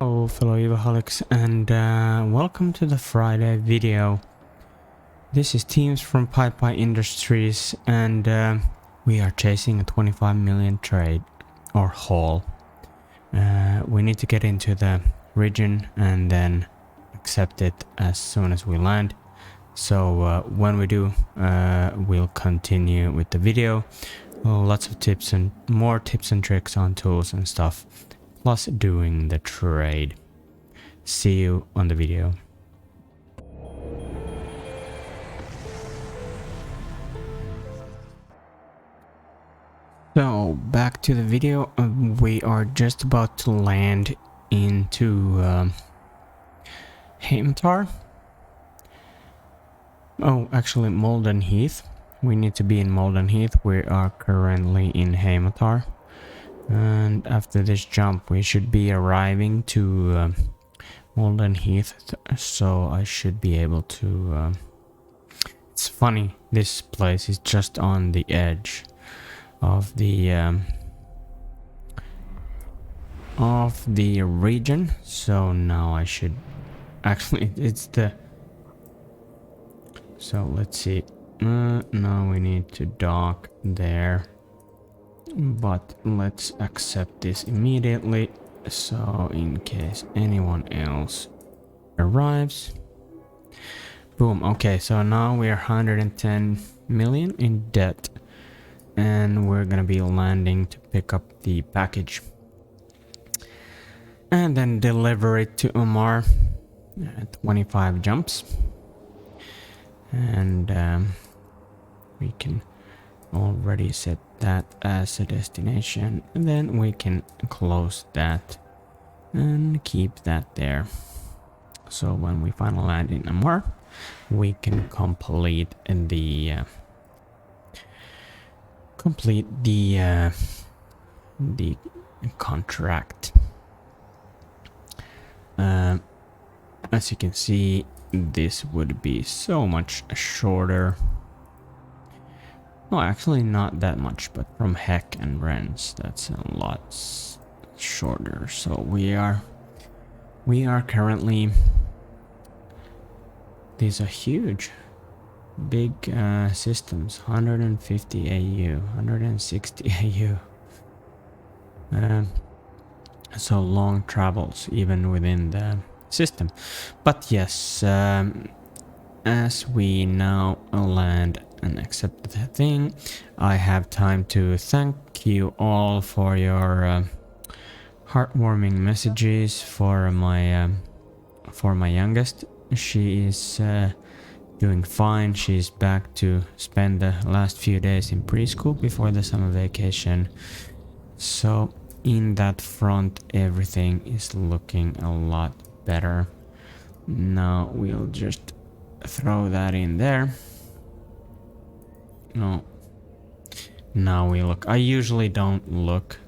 Hello fellow Evaholics, and welcome to the Friday video. This is Teams from PiPi Industries, and we are chasing a 25 million trade or haul. We need to get into the region and then accept it as soon as we land. So when we do, we'll continue with the video. Lots of tips and more tips and tricks on tools and stuff, plus doing the trade. See you on the video. So back to the video. We are just about to land into Amarr. Oh, actually Malden Heath. We need to be in Malden Heath. We are currently in Amarr. And after this jump we should be arriving to Malden Heath, so I should be able to... It's funny, this place is just on the edge of the region, so now I should... Actually, it's the... So let's see, now we need to dock there. But let's accept this immediately, so in case anyone else arrives. Boom. Okay, so now we are 110 million in debt, and we're gonna be landing to pick up the package and then deliver it to Amarr at 25 jumps. And we can already set that as a destination, and then we can close that and keep that there. So when we finally land in Amarr, we can complete the contract. As you can see, this would be so much shorter. No, actually not that much, but from Heck and Ren's, that's a lot shorter. So we are currently... These are huge, big systems, 150 AU, 160 AU. So long travels even within the system. But yes, as we now land and accept the thing, I have time to thank you all for your heartwarming messages for my youngest. She is doing fine. She's back to spend the last few days in preschool before the summer vacation. So in that front, everything is looking a lot better. Now we'll just throw that in there. No. Now we look. I usually don't look.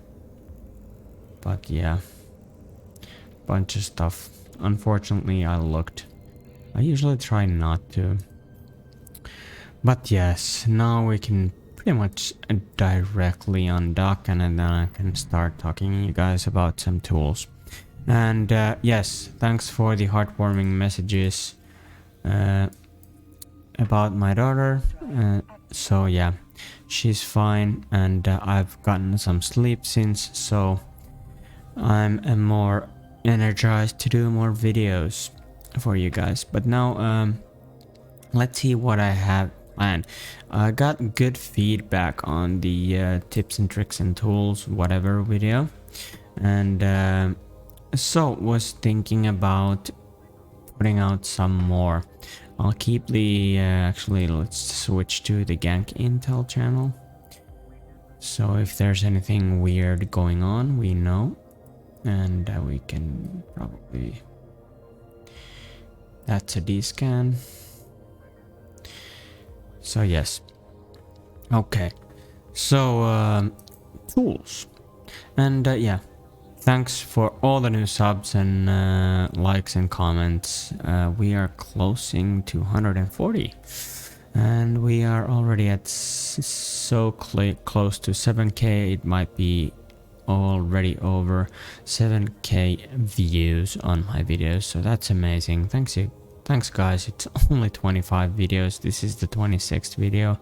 But yeah. Bunch of stuff. Unfortunately, I looked. I usually try not to. But yes, now we can pretty much directly undock, and then I can start talking to you guys about some tools. And yes, thanks for the heartwarming messages about my daughter. So yeah, she's fine, and I've gotten some sleep since, so I'm more energized to do more videos for you guys. But now let's see what I have planned. I got good feedback on the tips and tricks and tools whatever video, and so was thinking about putting out some more. I'll keep the actually let's switch to the gank intel channel, so if there's anything weird going on we know, and we can probably... That's a D-scan. So yes. Okay. So tools. And yeah. Thanks for all the new subs and likes and comments. We are closing to 140. And we are already at so close to 7k. It might be already over 7k views on my videos, so that's amazing. Thanks guys. It's only 25 videos. This is the 26th video,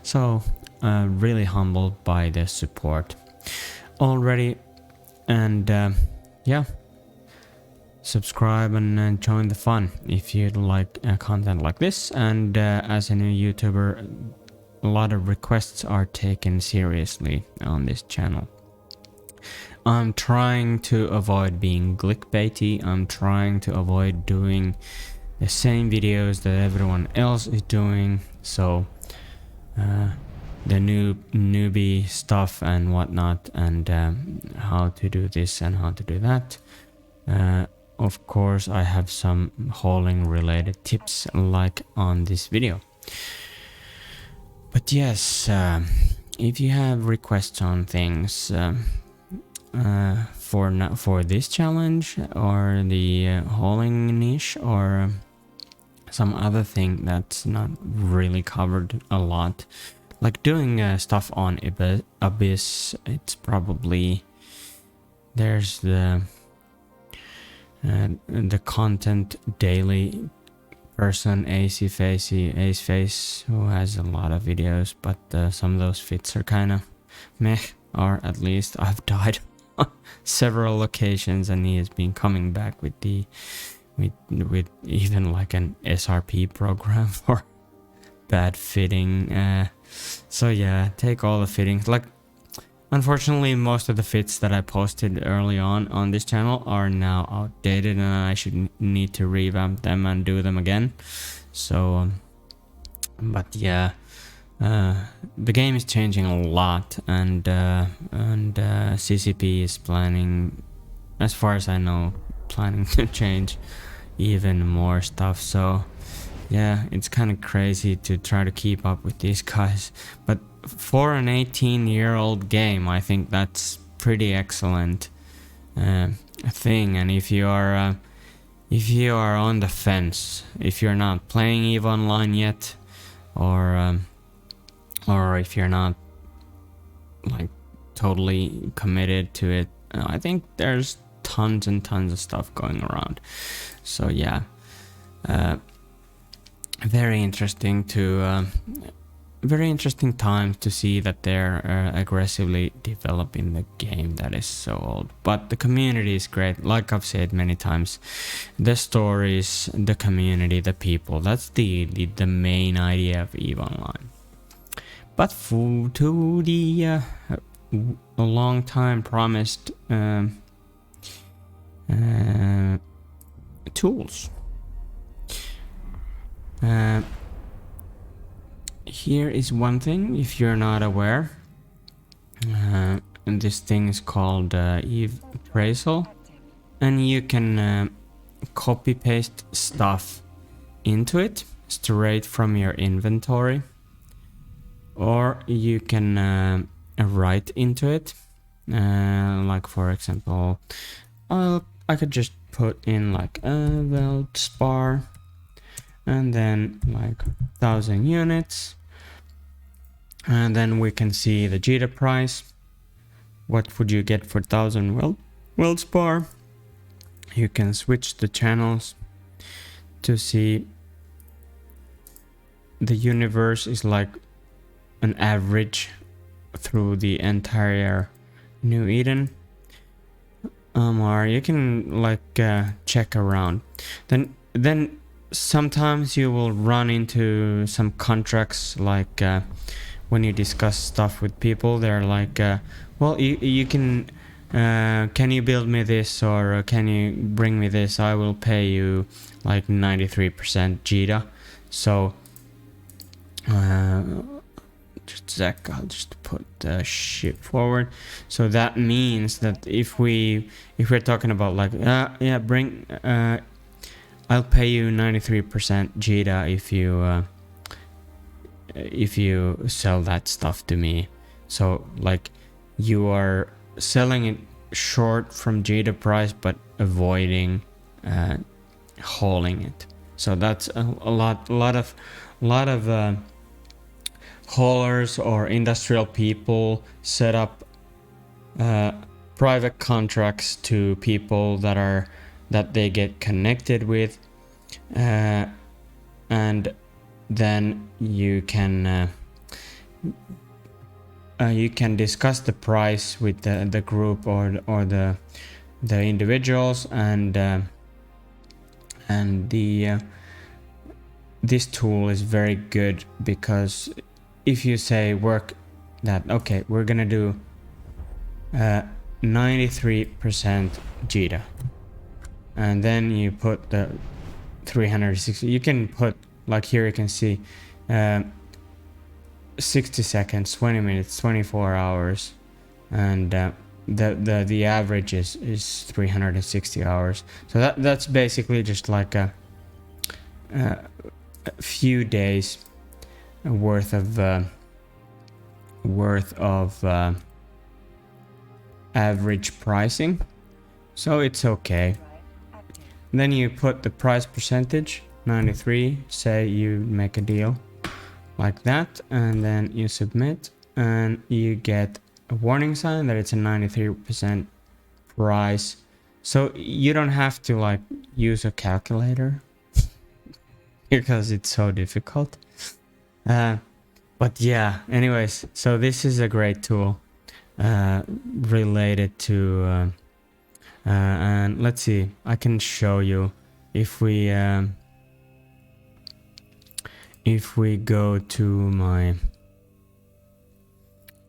so really humbled by the support already. And yeah, subscribe and join the fun if you like content like this. And as a new YouTuber, a lot of requests are taken seriously on this channel. I'm trying to avoid being clickbaity. I'm trying to avoid doing the same videos that everyone else is doing. So the newbie stuff and whatnot, and how to do this and how to do that. Of course, I have some hauling related tips like on this video. But yes, if you have requests on things for this challenge or the hauling niche or some other thing that's not really covered a lot, like doing stuff on Abyss, it's probably there's the content daily person Aceface who has a lot of videos, but some of those fits are kind of meh, or at least I've died on several occasions, and he has been coming back with even like an SRP program for bad fitting. So yeah, take all the fittings. Like, unfortunately, most of the fits that I posted early on this channel are now outdated, and I should need to revamp them and do them again. So, but yeah, the game is changing a lot, and CCP is planning, as far as I know, planning to change even more stuff. So yeah, it's kind of crazy to try to keep up with these guys, but for an 18-year-old game, I think that's pretty excellent thing. And if you are on the fence, if you're not playing EveOnline yet, or if you're not like totally committed to it, I think there's tons and tons of stuff going around. So yeah, very interesting time to see that they're aggressively developing the game that is so old. But the community is great, like I've said many times. The stories, the community, the people, that's the main idea of EveOnline. But to the long time promised tools. Here is one thing, if you're not aware, and this thing is called Evepraisal, and you can copy paste stuff into it straight from your inventory, or you can write into it, like for example, I could just put in like a Veldspar and then like 1000 units. And then we can see the Jita price. What would you get for 1000 Veldspar? You can switch the channels to see the universe is like an average through the entire New Eden. Amarr, you can like check around. Then sometimes you will run into some contracts, like when you discuss stuff with people, they're like, well, you can you build me this, or can you bring me this? I will pay you like 93% Jita. So just a sec, I'll just put the ship forward. So that means that if we're talking about like yeah, bring I'll pay you 93% Jita if you sell that stuff to me. So like you are selling it short from Jita price, but avoiding hauling it. So that's a lot of haulers or industrial people set up private contracts to people that they get connected with, and then you can discuss the price with the group or the individuals, and this tool is very good, because if you say work that okay, we're gonna do 93% JITA, and then you put the 360, you can put, like here you can see 60 seconds, 20 minutes, 24 hours, and the average is 360 hours. So that's basically just like a few days worth of average pricing, so it's okay. Then you put the price percentage 93, say you make a deal like that, and then you submit, and you get a warning sign that it's a 93% price. So you don't have to like use a calculator because it's so difficult. But yeah, anyways, so this is a great tool related to and let's see, I can show you if we go to my,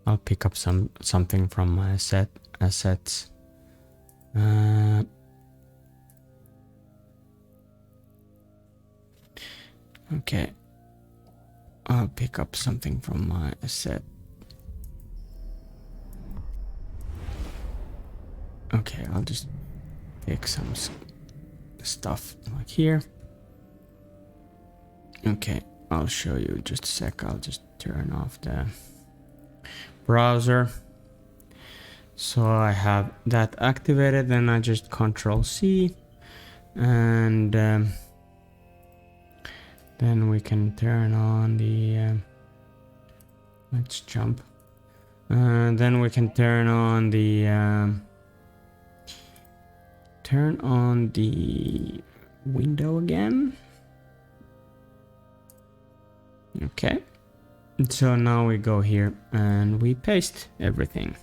I'll pick up something from my assets. Okay, I'll pick up something from my asset. Okay, I'll just pick some stuff like here. Okay, I'll show you just a sec. I'll just turn off the browser. So I have that activated, then I just Control C, and then we can turn on the let's jump, then we can turn on the window again. Okay, so now we go here and we paste everything,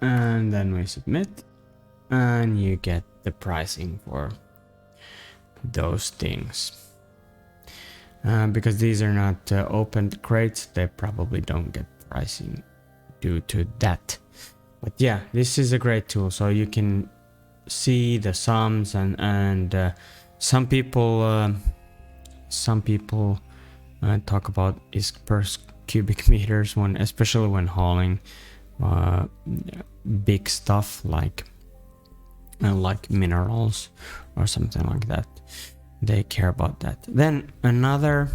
and then we submit, and you get the pricing for those things. Because these are not opened crates, they probably don't get pricing due to that. But yeah, this is a great tool, so you can see the sums, and some people talk about ISK per cubic meters, especially when hauling big stuff like minerals or something like that. They care about that. Then another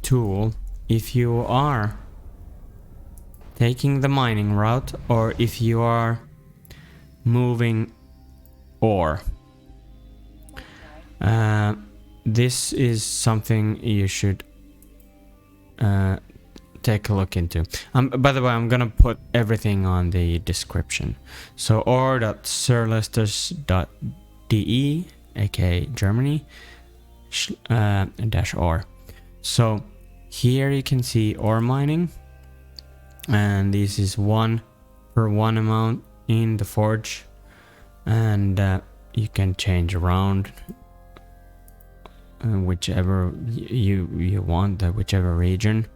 tool, if you are taking the mining route, or if you are moving ore, this is something you should take a look into. By the way, I'm gonna put everything on the description. So ore.surlisters.de, aka Germany, -ore. So here you can see ore mining, and this is 1 per 1 amount in the forge, and you can change around whichever you want, whichever region.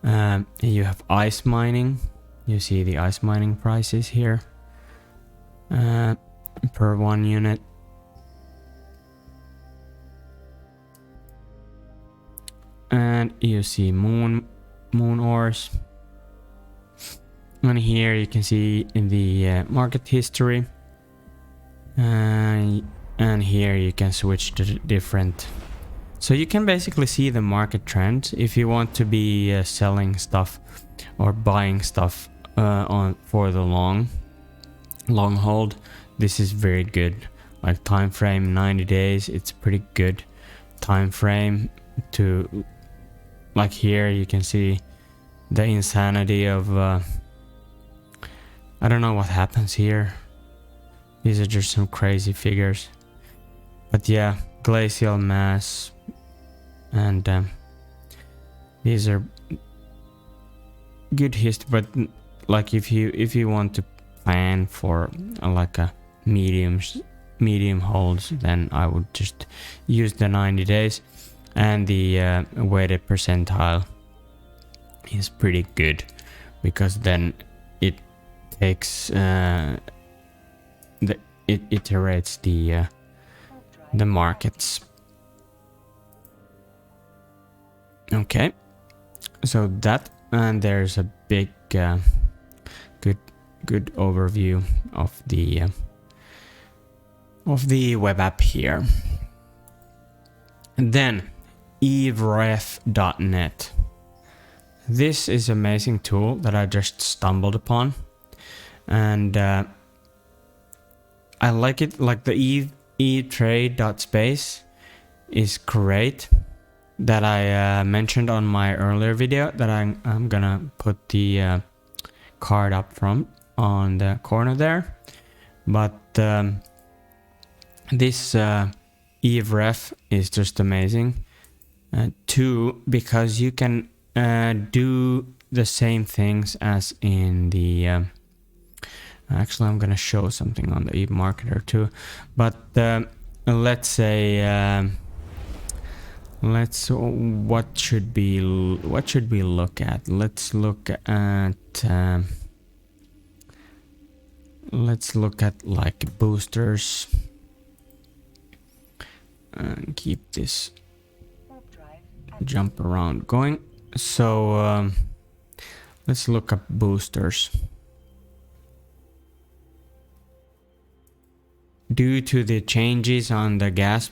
You have ice mining. You see the ice mining prices here per 1 unit. And you see moon ores. And here you can see in the market history, and here you can switch to different. So you can basically see the market trends if you want to be selling stuff or buying stuff for the long hold. This is very good. Like time frame 90 days, it's pretty good time frame to, like here you can see the insanity of I don't know what happens here. These are just some crazy figures. But yeah, glacial mass, and these are good history. But like if you want to plan for like a medium holds, then I would just use the 90 days, and the weighted percentile is pretty good because then it takes it iterates the markets. Okay, so that, and there's a big good overview of the web app here. And then Everef.net. This is an amazing tool that I just stumbled upon, and I like it. Like the etrade.space is great, that I mentioned on my earlier video, that I'm gonna put the card up from on the corner there. But this Everef is just amazing. Two, because you can do the same things as in the actually I'm gonna show something on the Evemarketer too, but let's say what should we look at? Let's look at like boosters and keep this jump around going. So let's look up boosters. Due to the changes on the gas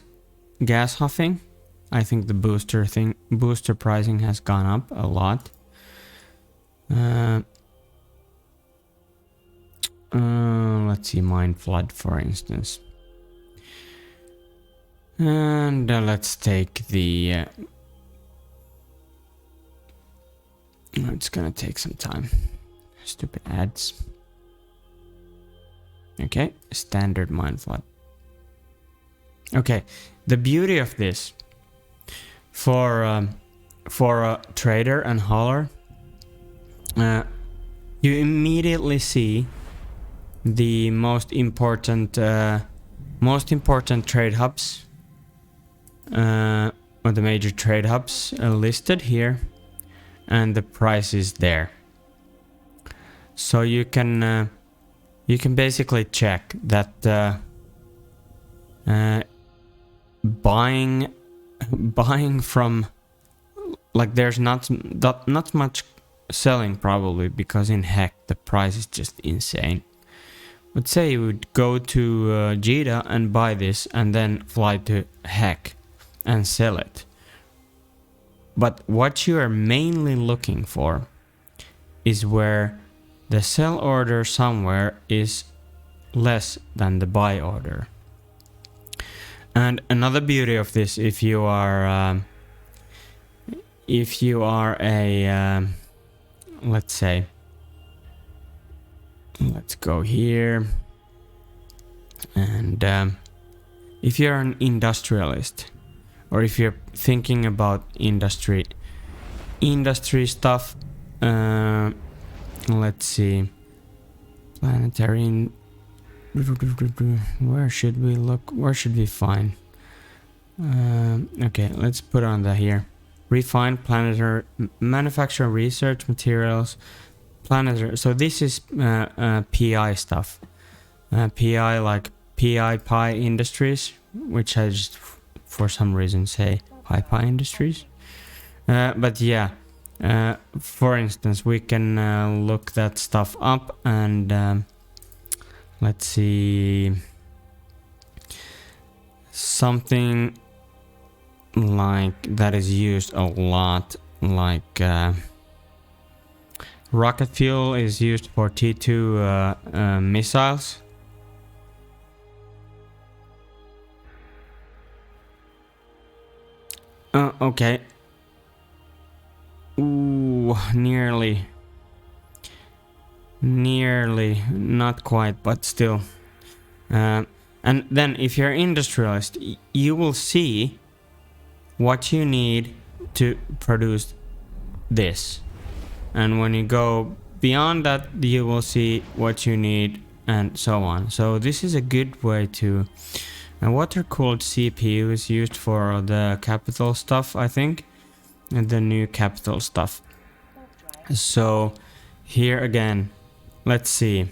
huffing, I think the booster pricing has gone up a lot. Let's see, mine flood for instance, and let's take the. It's gonna take some time. Stupid ads. Okay, standard mine flood. Okay, the beauty of this for a trader and hauler, you immediately see the most important trade hubs, or the major trade hubs listed here, and the price is there. So you can basically check that buying from, like, there's not much selling probably, because in heck the price is just insane. But say you would go to Jeddah and buy this and then fly to heck and sell it. But what you are mainly looking for is where the sell order somewhere is less than the buy order. And another beauty of this, if you are a let's say, let's go here, and if you're an industrialist, or if you're thinking about industry stuff, let's see, planetary, where should we look, where should we find, okay, let's put on the here, refine planetary manufacture research materials, planetary. So this is PI stuff, PI, like PiPi Industries, which I just for some reason say PiPi Industries, but yeah, for instance, we can look that stuff up, and let's see, something like that is used a lot, like rocket fuel is used for T2 missiles. Okay. Ooh, nearly, not quite, but still. And then if you're industrialist, you will see what you need to produce this. And when you go beyond that, you will see what you need and so on. So this is a good way to... And water-cooled CPU is used for the capital stuff, I think. And the new capital stuff. So here again, let's see.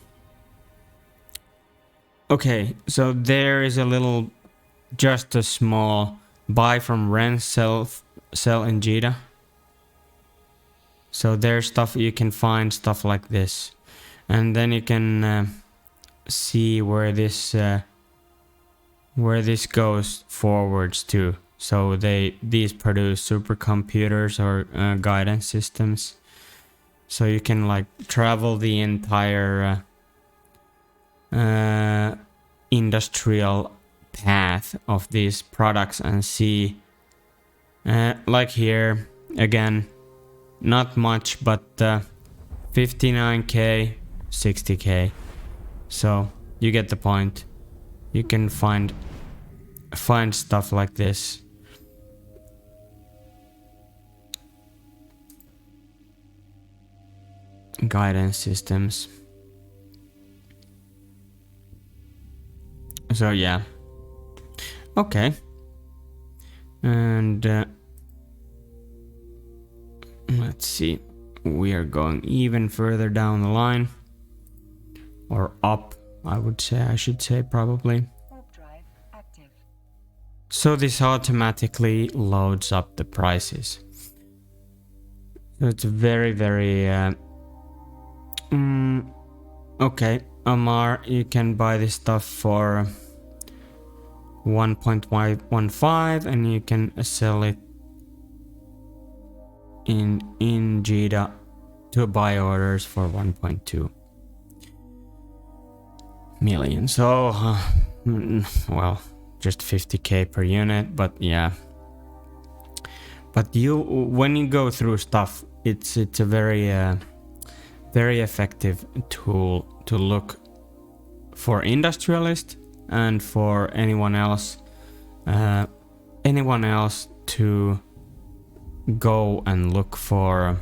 Okay, so there is a little, just a small buy from Ren sell in Jita. So there's stuff, you can find stuff like this. And then you can see where this goes forwards to. So these produce supercomputers or guidance systems. So you can like travel the entire industrial path of these products and see, like here again, not much, but 59k, 60k. So you get the point. You can find stuff like this. Guidance systems. So yeah. Okay. And let's see. We are going even further down the line. Or up, I should say probably. So this automatically loads up the prices. So it's very, very... okay, Amarr, you can buy this stuff for 1.15 and you can sell it in Jita to buy orders for 1.2 million. So, well, just 50k per unit, but yeah. But when you go through stuff, it's a very effective tool to look for industrialist and for anyone else to go and look for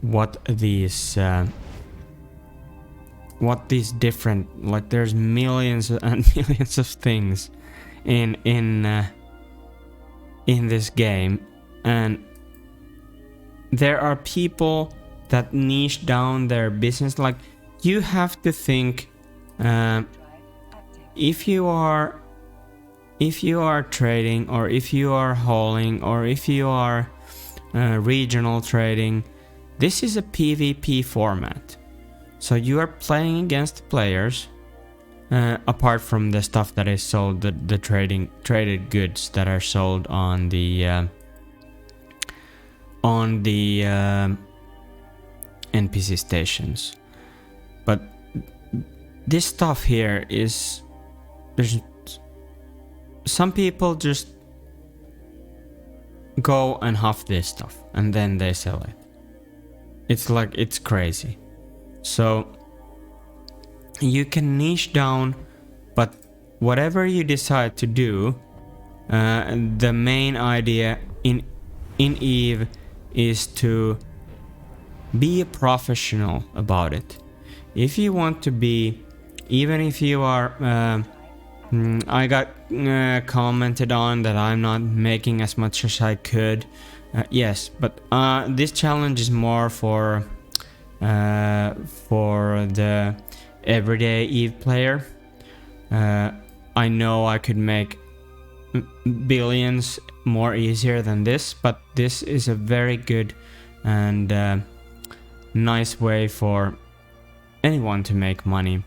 what these different, like there's millions and millions of things in this game, and there are people that niche down their business. Like you have to think, if you are trading, or if you are hauling, or if you are regional trading, this is a PvP format. So you are playing against players, apart from the stuff that is sold, the traded goods that are sold on the NPC stations. But this stuff here is, there's some people just go and huff this stuff and then they sell it. It's crazy. So you can niche down, but whatever you decide to do, the main idea in Eve is to be a professional about it. If you want to be, even if you are, I got commented on that I'm not making as much as I could. Yes, but this challenge is more for the everyday Eve player. I know I could make billions more easier than this, but this is a very good and nice way for anyone to make money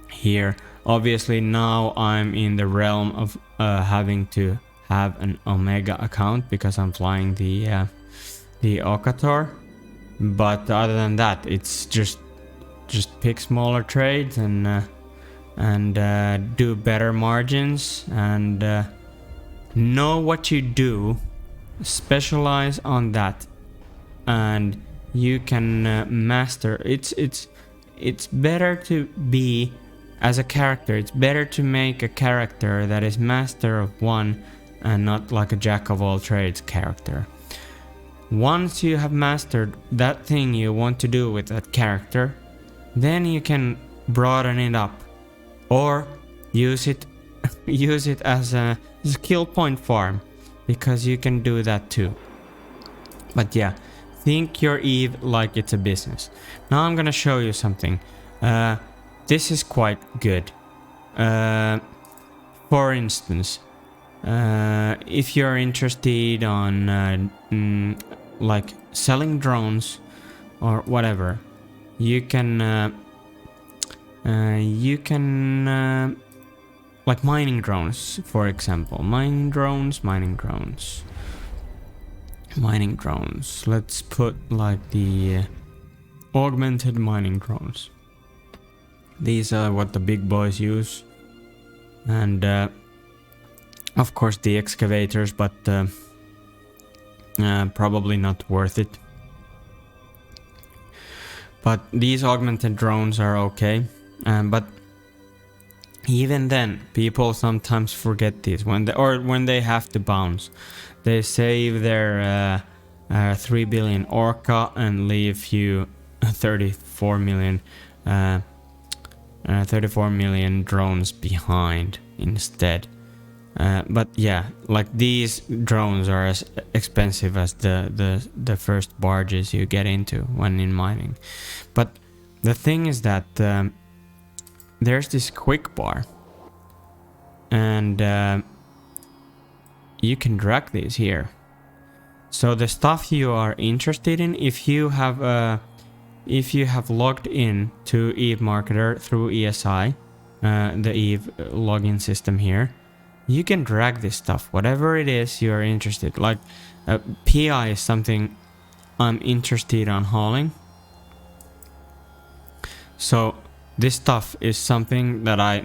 here. Obviously now I'm in the realm of having to have an Omega account because I'm flying the Okator. But other than that, it's just pick smaller trades and do better margins and know what you do specialize on that, and you can master. It's better to be as a character. It's better to make a character that is master of one and not like a jack of all trades character. Once you have mastered that thing you want to do with that character, then you can broaden it up or use it as a skill point farm, because you can do that too. But yeah, think your Eve like it's a business. Now I'm gonna show you something. This is quite good. For instance, if you're interested on like selling drones or whatever, you can like mining drones, for example. Mining drones. Let's put like the augmented mining drones. These are what the big boys use, and of course the excavators, but probably not worth it. But these augmented drones are okay, but even then, people sometimes forget these when they have to bounce. They save their 3 billion orca and leave you 34 million drones behind instead. But yeah, like these drones are as expensive as the first barges you get into when in mining. But the thing is that there's this quick bar, and you can drag these here. So the stuff you are interested in, if you have logged in to Evemarketer through ESI, the Eve login system here, you can drag this stuff, whatever it is you are interested. Like PI is something I'm interested on hauling. So this stuff is something that I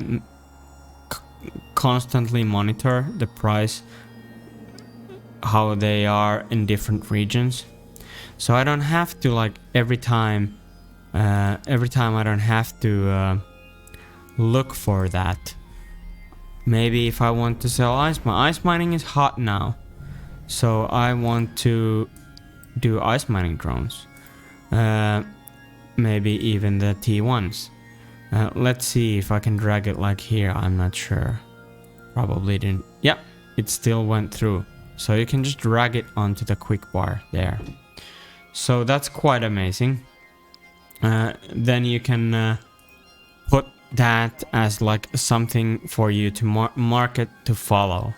constantly monitor the price, how they are in different regions. So I don't have to like every time I don't have to look for that. Maybe if I want to sell ice mining is hot now, so I want to do ice mining drones. Maybe even the T1s. Let's see if I can drag it like here. I'm not sure. Probably didn't. Yep, it still went through. So you can just drag it onto the quick bar there. So that's quite amazing. Then you can put that as like something for you to market to follow.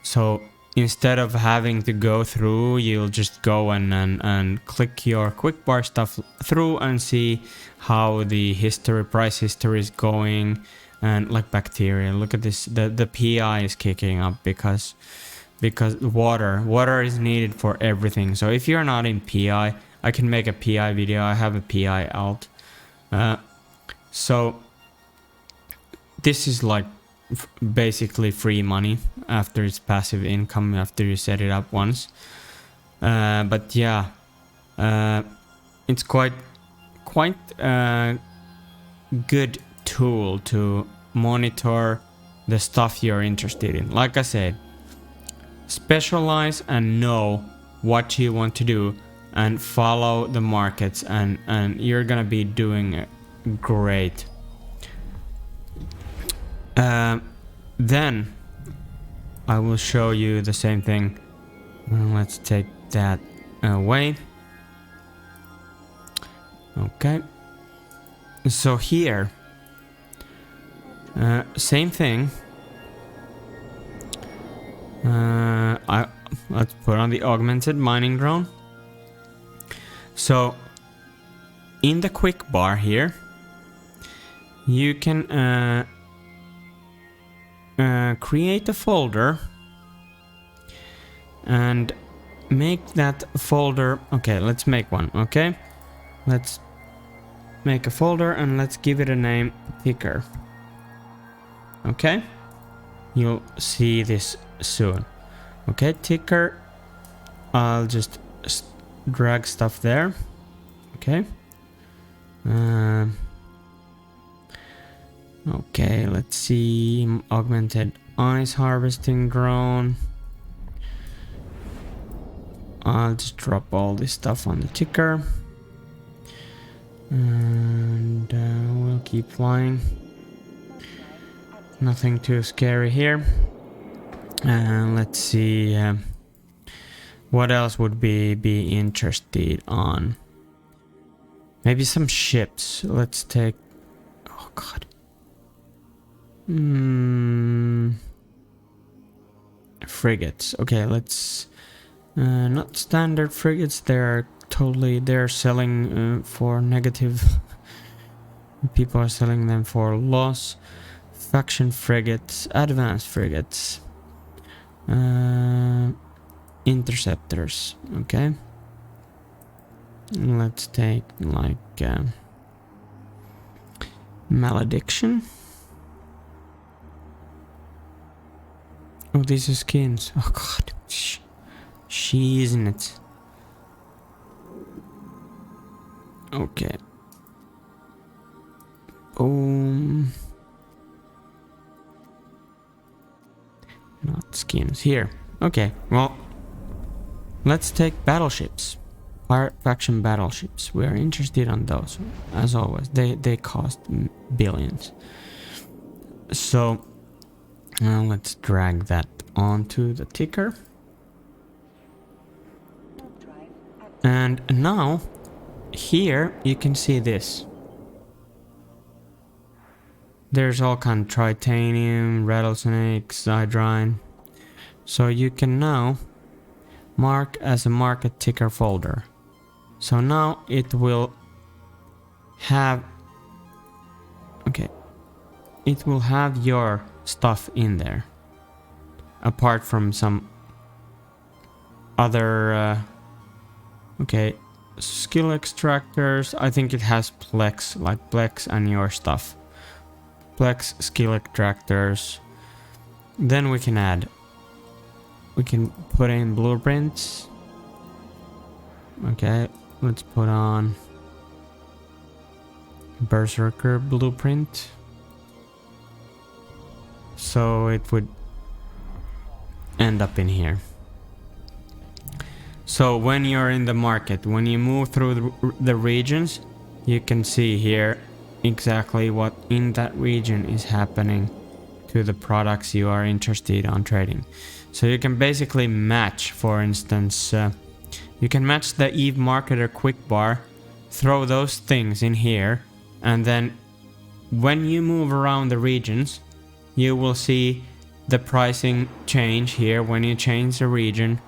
So instead of having to go through, you'll just go and click your quick bar stuff through and see how the price history is going. And like bacteria, look at this, the PI is kicking up because water is needed for everything. So if you're not in PI, I can make a PI video. I have a PI alt. So this is like basically free money after it's passive income after you set it up once. But yeah, it's quite good tool to monitor the stuff you're interested in. Like I said, specialize and know what you want to do and follow the markets, and you're gonna be doing great. Then I will show you the same thing. Let's take that away. Okay. So here, same thing. Let's put on the augmented mining drone. So in the quick bar here, you can create a folder and make that folder. Okay, let's make one. Okay, let's make a folder and let's give it a name, ticker. Okay, you'll see this soon. Okay, ticker I'll just drag stuff there. Okay. Okay, let's see. Augmented ice harvesting drone. I'll just drop all this stuff on the ticker. And we'll keep flying. Nothing too scary here. And let's see. What else would we be interested on? Maybe some ships. Let's take... Oh god. Frigates. Okay, let's... not standard frigates. They're selling for negative. People are selling them for loss. Faction frigates. Advanced frigates. Interceptors. Okay. Let's take like malediction. Oh, these are skins. Oh god. She isn't it? Okay. Boom. Not skins here. Okay, well, let's take battleships. Pirate faction battleships. We are interested on those, as always. They cost billions. So let's drag that onto the ticker. And now, here you can see this. There's all kind of titanium, rattlesnake, hydrine. So you can now mark as a market ticker folder. So now it will have... Okay. It will have your stuff in there. Apart from some other... okay. Skill extractors. I think it has Plex, like Plex and your stuff. Plex, skill extractors. Then we can add. We can put in blueprints. Okay, let's put on Berserker blueprint. So it would end up in here. So when you're in the market, when you move through the regions, you can see here exactly what in that region is happening to the products you are interested on trading. So you can basically match, for instance, you can match the Evemarketer quick bar, throw those things in here, and then when you move around the regions, you will see the pricing change here when you change the region.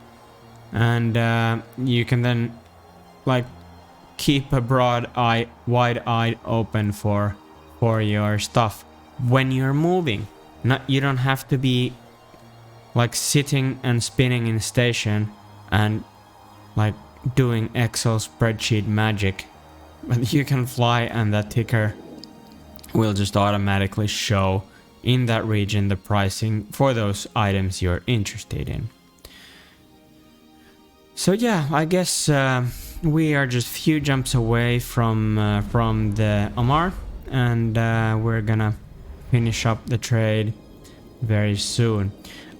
And you can then like keep a wide eye open for your stuff when you're moving. You don't have to be like sitting and spinning in station and like doing Excel spreadsheet magic, but you can fly and that ticker will just automatically show in that region the pricing for those items you're interested in. So yeah, I guess we are just few jumps away from the Amarr, and we're gonna finish up the trade very soon.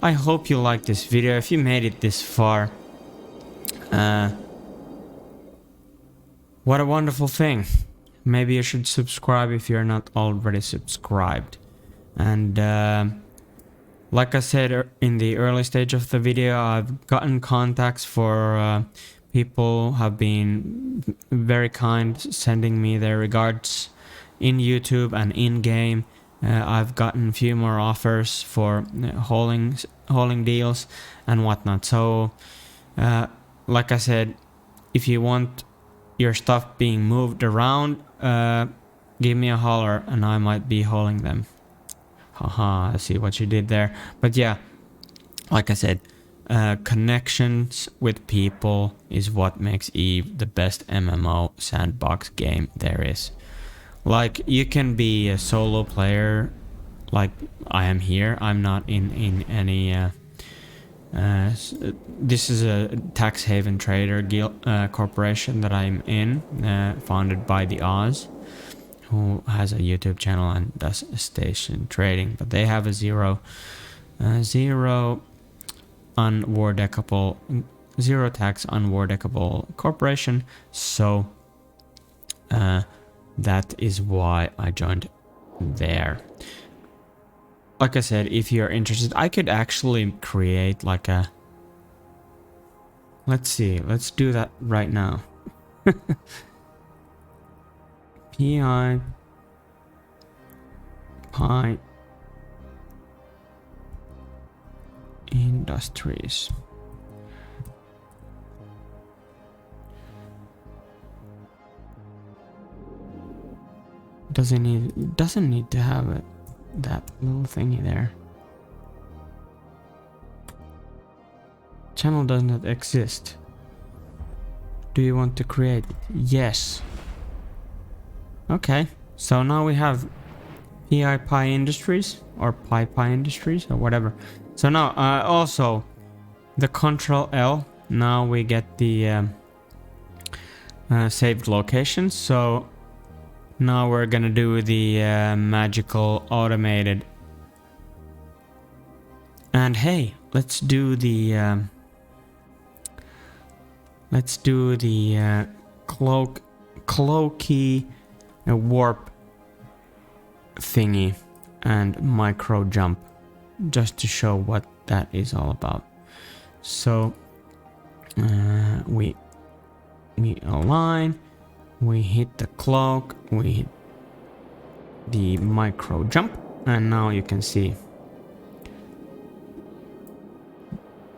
I hope you liked this video. If you made it this far, what a wonderful thing. Maybe you should subscribe if you're not already subscribed. And like I said in the early stage of the video, I've gotten contacts for people have been very kind, sending me their regards in YouTube and in game. I've gotten a few more offers for hauling deals and whatnot. So, like I said, if you want your stuff being moved around, give me a holler and I might be hauling them. Haha, I see what you did there. But yeah, like I said, connections with people is what makes Eve the best MMO sandbox game there is. Like, you can be a solo player, like I am here. I'm not in any This is a tax haven trader corporation that I'm in, founded by the Oz, who has a YouTube channel and does station trading. But they have a zero tax unwardecable corporation. So that is why I joined there. Like I said, if you're interested, I could actually create like a... Let's see, let's do that right now. PiPi Industries. Doesn't need to have it. That little thingy there. Channel does not exist. Do you want to create it? Yes. Okay, so now we have PiPi Industries or PiPi Industries or whatever. So now also the Control L. Now we get the saved locations. So now we're gonna do the magical automated. And hey, let's do the cloaky warp thingy and micro jump, just to show what that is all about. So we align. We hit the cloak, we hit the micro jump, and now you can see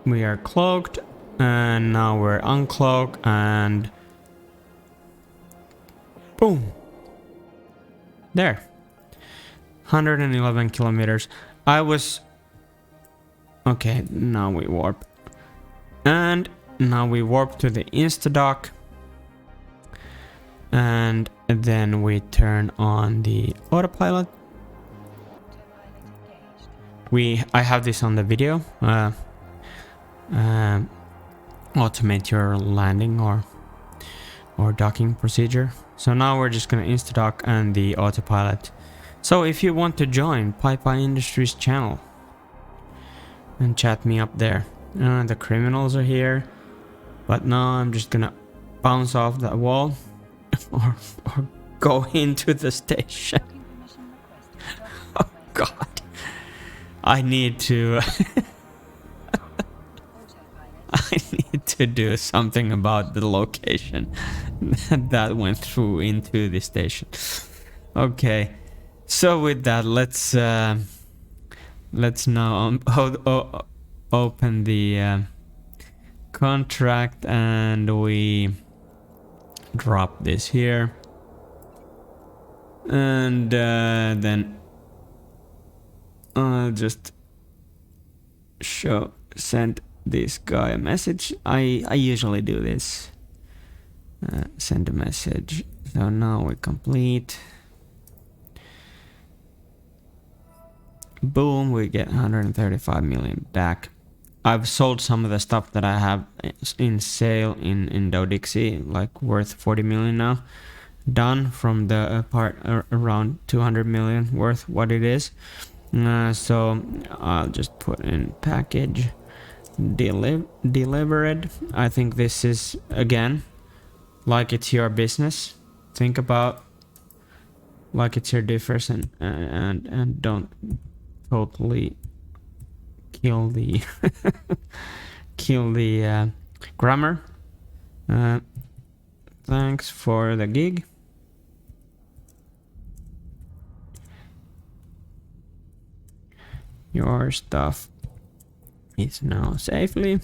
we are cloaked, and now we're uncloaked, and boom! There. 111 kilometers. Okay, now we warp. And now we warp to the Instadock. And then we turn on the autopilot. I have this on the video. Automate your landing or docking procedure. So now we're just gonna insta-dock and the autopilot. So if you want to join PiPi Industries channel and chat me up there. The criminals are here, but now I'm just gonna bounce off that wall. or go into the station. Oh god. I need to I need to do something about the location that went through into the station. Okay. So with that, let's now open the contract, and we drop this here, and then I'll just send this guy a message. I usually do this. Send a message. So now we complete. Boom, we get 135 million back. I've sold some of the stuff that I have in sale in Dodixie, like worth 40 million now. Done from the part around 200 million worth what it is. So I'll just put in package delivered. I think this is, again, like it's your business. Think about like it's your difference, and don't totally kill the grammar. Thanks for the gig. Your stuff is now safely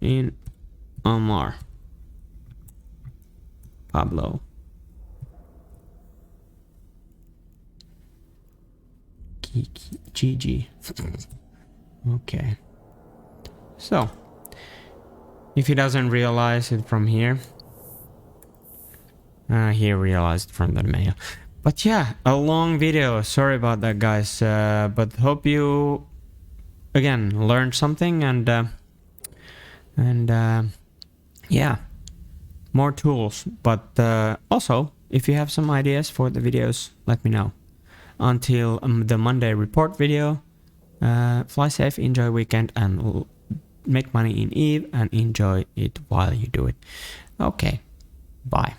in Amarr. Pablo. GG. Okay. So, if he doesn't realize it from here, he realized from the mail. But yeah, a long video. Sorry about that, guys. But hope you again learned something and yeah, more tools. But also, if you have some ideas for the videos, let me know. Until the Monday report video, fly safe, enjoy weekend, and make money in Eve and enjoy it while you do it. Okay, bye.